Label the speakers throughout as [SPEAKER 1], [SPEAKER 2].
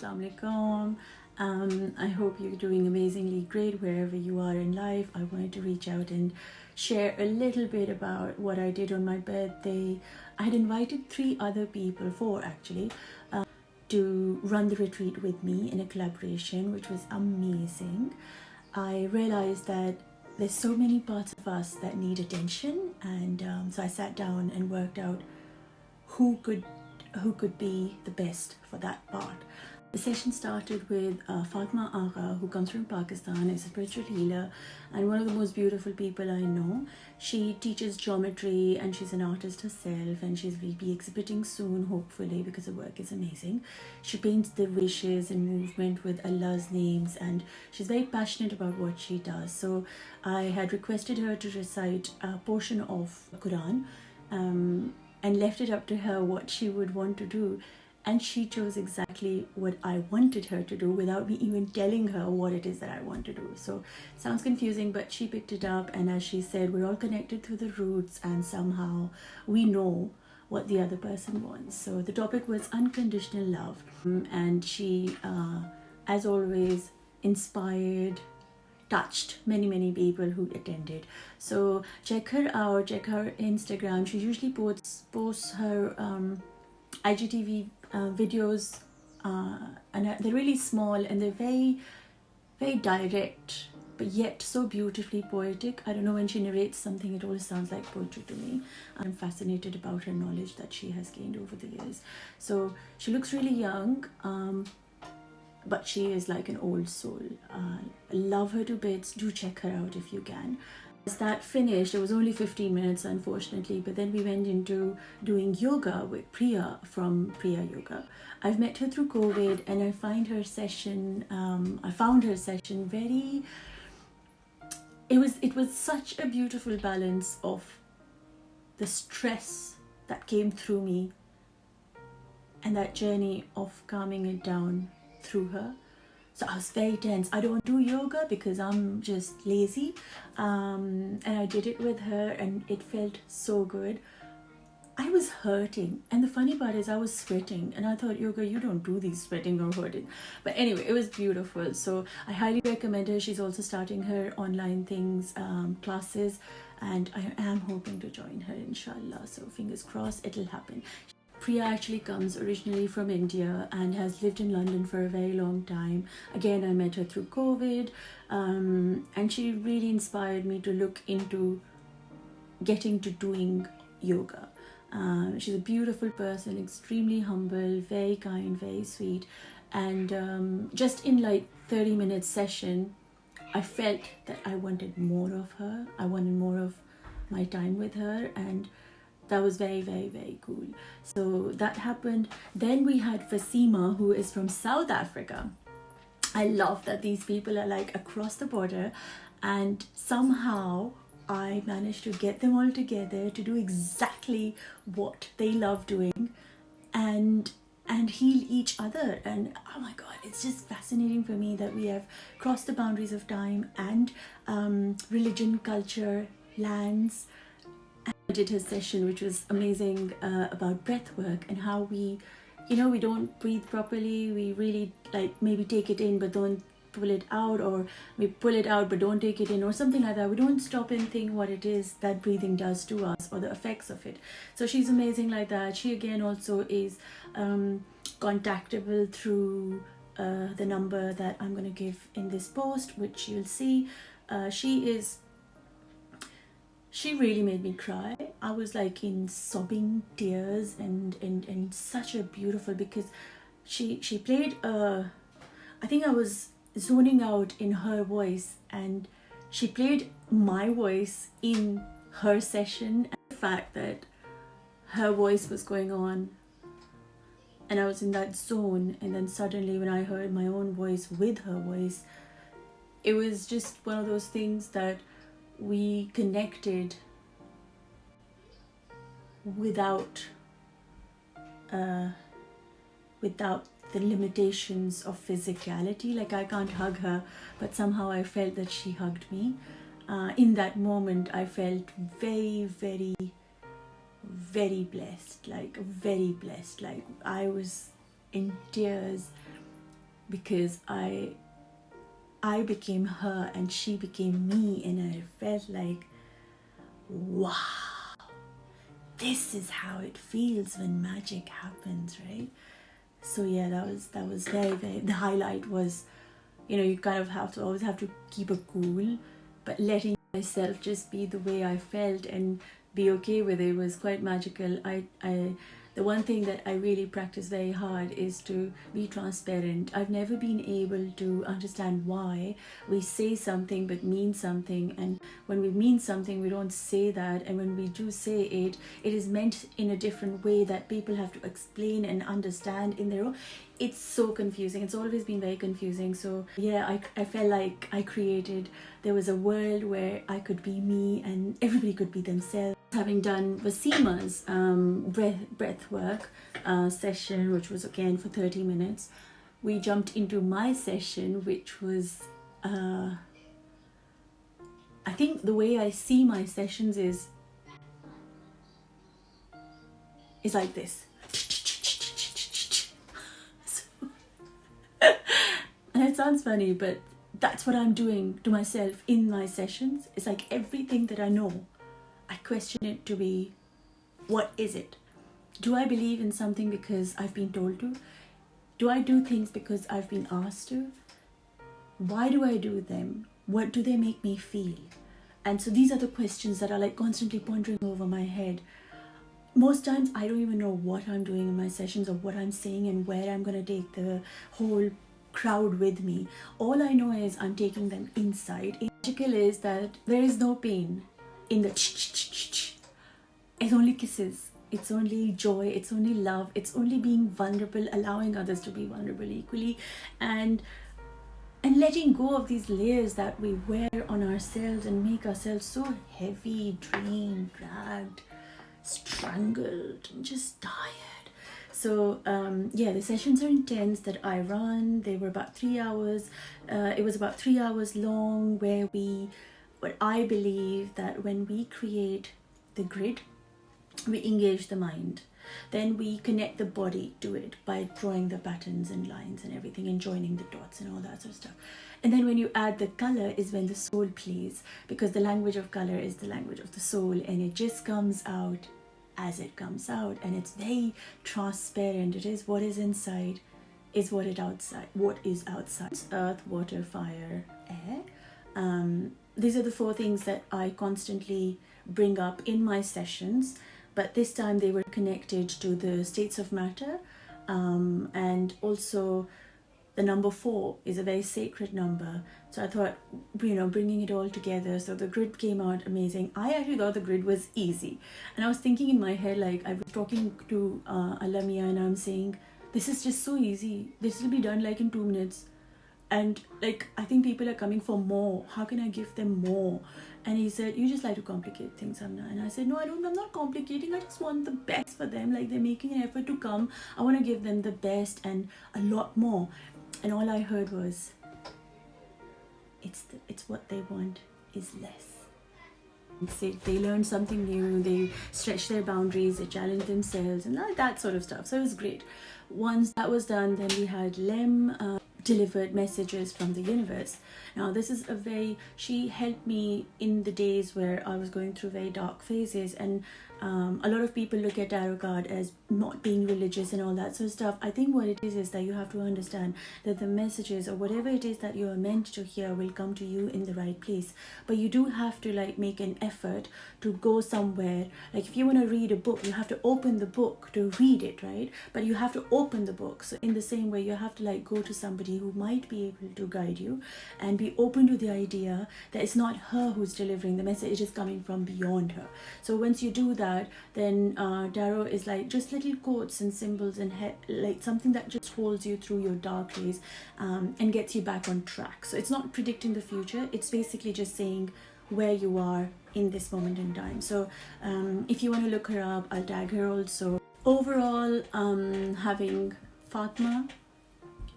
[SPEAKER 1] Assalamu alaikum. I hope you're doing amazingly great wherever you are in life. I wanted to reach out and share a little bit about what I did on my birthday. I had invited 3 other people, 4 actually, to run the retreat with me in a collaboration, which was amazing. I realized that there's so many parts of us that need attention, and so I sat down and worked out who could be the best for that part. The session started with Fatma Agha, who comes from Pakistan, is a spiritual healer and one of the most beautiful people I know. She teaches geometry and she's an artist herself, and she'll be exhibiting soon, hopefully, because her work is amazing. She paints the wishes and movement with Allah's names, and she's very passionate about what she does. So I had requested her to recite a portion of Quran and left it up to her what she would want to do. And she chose exactly what I wanted her to do without me even telling her what it is that I want to do. So it sounds confusing, but she picked it up. And as she said, we're all connected through the roots, and somehow we know what the other person wants. So the topic was unconditional love. And she, as always, inspired, touched many people who attended. So check her out, check her Instagram. She usually posts her IGTV videos, and they're really small and they're very direct, but yet so beautifully poetic. I don't know, when she narrates something, it always sounds like poetry to me. I'm fascinated about her knowledge that she has gained over the years. So she looks really young, but she is like an old soul. Love her to bits. Do check her out if you can. As that finished, it was only 15 minutes unfortunately, but then we went into doing yoga with Priya from Priya Yoga. I've met her through COVID, and I found her session very, it was such a beautiful balance of the stress that came through me and that journey of calming it down through her. So I was very tense. I don't do yoga because I'm just lazy. And I did it with her and it felt so good. I was hurting. And the funny part is I was sweating. And I thought, yoga, you don't do these sweating or hurting. But anyway, it was beautiful. So I highly recommend her. She's also starting her online classes. And I am hoping to join her, inshallah. So fingers crossed, it'll happen. Priya actually comes originally from India and has lived in London for a very long time. Again, I met her through COVID, and she really inspired me to look into getting to doing yoga. She's a beautiful person, extremely humble, very kind, very sweet. And just in like 30-minute session, I felt that I wanted more of her. I wanted more of my time with her, and that was very cool. So that happened. Then we had Fasima, who is from South Africa. I love that these people are like across the border, and somehow I managed to get them all together to do exactly what they love doing and heal each other. And oh my god, it's just fascinating for me that we have crossed the boundaries of time and religion, culture, lands. I did her session, which was amazing, about breath work and how we don't breathe properly. We really like maybe take it in but don't pull it out, or we pull it out but don't take it in, or something like that. We don't stop and think what it is that breathing does to us or the effects of it. So she's amazing like that. She again also is contactable through the number that I'm going to give in this post, which you'll see. She really made me cry. I was like in sobbing tears, and such a beautiful, because she played I think I was zoning out in her voice, and she played my voice in her session. And the fact that her voice was going on and I was in that zone, and then suddenly when I heard my own voice with her voice, it was just one of those things that we connected without the limitations of physicality. Like, I can't hug her, but somehow I felt that she hugged me. In that moment, I felt very blessed. Like, very blessed. Like, I was in tears, because I became her and she became me, and I felt like, wow, this is how it feels when magic happens, right? So yeah, that was very, very, the highlight was, you kind of always have to keep it cool, but letting myself just be the way I felt and be okay with it was quite magical. I the one thing that I really practice very hard is to be transparent. I've never been able to understand why we say something but mean something, and when we mean something we don't say that, and when we do say it, it is meant in a different way that people have to explain and understand in their own. It's so confusing. It's always been very confusing. So yeah, I felt like there was a world where I could be me and everybody could be themselves. Having done Vasima's breath work session, which was again for 30 minutes, we jumped into my session, which was, I think the way I see my sessions is like this. And it sounds funny, but that's what I'm doing to myself in my sessions. It's like everything that I know, I question it to be, what is it? Do I believe in something because I've been told to? Do I do things because I've been asked to? Why do I do them? What do they make me feel? And so these are the questions that are like constantly pondering over my head. Most times I don't even know what I'm doing in my sessions or what I'm saying and where I'm going to take the whole crowd with me. All I know is I'm taking them inside. Magical is that there is no pain in the it's only kisses, it's only joy, it's only love, it's only being vulnerable, allowing others to be vulnerable equally, and letting go of these layers that we wear on ourselves and make ourselves so heavy, drained, dragged, strangled, and just tired. So yeah, the sessions are intense that I run. They were about 3 hours. It was about 3 hours long, where I believe that when we create the grid, we engage the mind. Then we connect the body to it by drawing the patterns and lines and everything and joining the dots and all that sort of stuff. And then when you add the color is when the soul plays, because the language of color is the language of the soul, and it just comes out as it comes out, and it's very transparent. It is what is inside is what is outside. Earth, water, fire, air. These are the 4 things that I constantly bring up in my sessions, but this time they were connected to the states of matter, and also the number 4 is a very sacred number. So I thought, bringing it all together. So the grid came out amazing. I actually thought the grid was easy. And I was thinking in my head, like I was talking to Alamia, and I'm saying, this is just so easy. This will be done like in 2 minutes. And like, I think people are coming for more. How can I give them more? And he said, you just like to complicate things, Humna. And I said, no, I'm not complicating. I just want the best for them. Like, they're making an effort to come. I want to give them the best and a lot more. And all I heard was, it's what they want is less. They learn something new, they stretch their boundaries, they challenge themselves, and that sort of stuff. So it was great. Once that was done, then we had Lem delivered messages from the universe. Now this is she helped me in the days where I was going through very dark phases, and a lot of people look at tarot card as not being religious and all that sort of stuff. I think what it is that you have to understand that the messages or whatever it is that you are meant to hear will come to you in the right place, but you do have to like make an effort to go somewhere. Like if you want to read a book, you have to open the book to read it, right? But you have to open the book. So in the same way, you have to like go to somebody who might be able to guide you and be open to the idea that it's not her who's delivering the message, it is coming from beyond her. So once you do that, then tarot is like just little quotes and symbols and like something that just holds you through your dark days and gets you back on track. So it's not predicting the future, it's basically just saying where you are in this moment in time. So if you want to look her up, I'll tag her also. Overall, having Fatma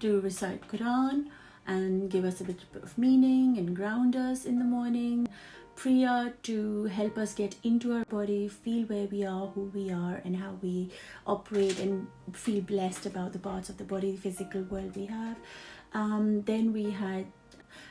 [SPEAKER 1] to recite Quran and give us a bit of meaning and ground us in the morning. Priya to help us get into our body, feel where we are, who we are, and how we operate, and feel blessed about the parts of the body, physical world we have. Then we had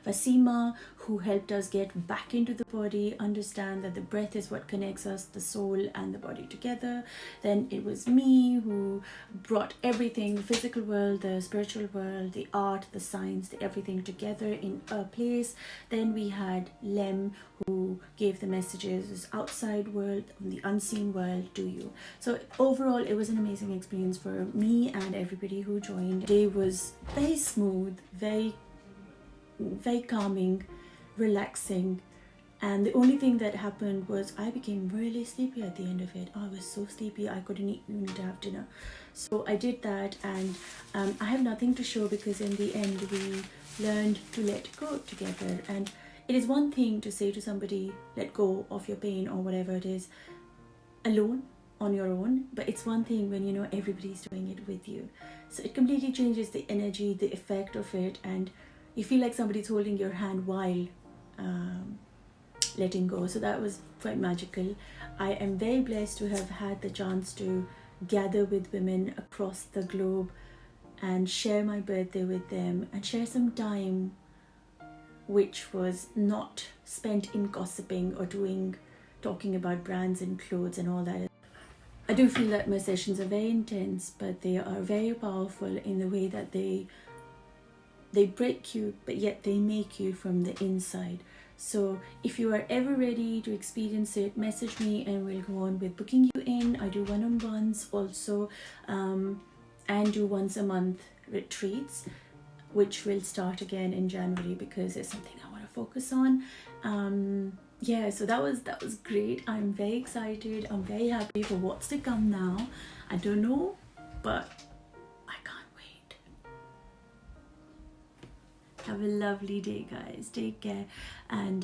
[SPEAKER 1] Vasima, who helped us get back into the body, understand that the breath is what connects us, the soul and the body together. Then it was me who brought everything, the physical world, the spiritual world, the art, the science, the everything together in a place. Then we had Lem, who gave the messages, outside world, the unseen world, do you. So overall, it was an amazing experience for me and everybody who joined. The day was very smooth, very calming, relaxing, and the only thing that happened was I became really sleepy at the end of it. I was so sleepy I couldn't even have dinner. So I did that, and I have nothing to show because in the end we learned to let go together. And it is one thing to say to somebody, let go of your pain or whatever it is, alone, on your own, but it's one thing when you know everybody's doing it with you. So it completely changes the energy, the effect of it, and you feel like somebody's holding your hand while letting go. So that was quite magical. I am very blessed to have had the chance to gather with women across the globe and share my birthday with them and share some time which was not spent in gossiping or talking about brands and clothes and all that. I do feel that my sessions are very intense, but they are very powerful in the way that they break you, but yet they make you from the inside. So if you are ever ready to experience it, message me and we'll go on with booking you in. I do one-on-ones also, and do once a month retreats, which will start again in January because it's something I want to focus on. Yeah, so that was great. I'm very excited. I'm very happy for what's to come now. I don't know, but have a lovely day, guys. Take care. And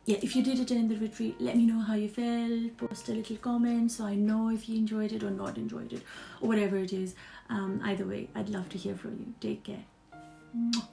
[SPEAKER 1] yeah, if you did attend the retreat, let me know how you felt. Post a little comment so I know if you enjoyed it or not enjoyed it or whatever it is. Either way, I'd love to hear from you. Take care. Mwah.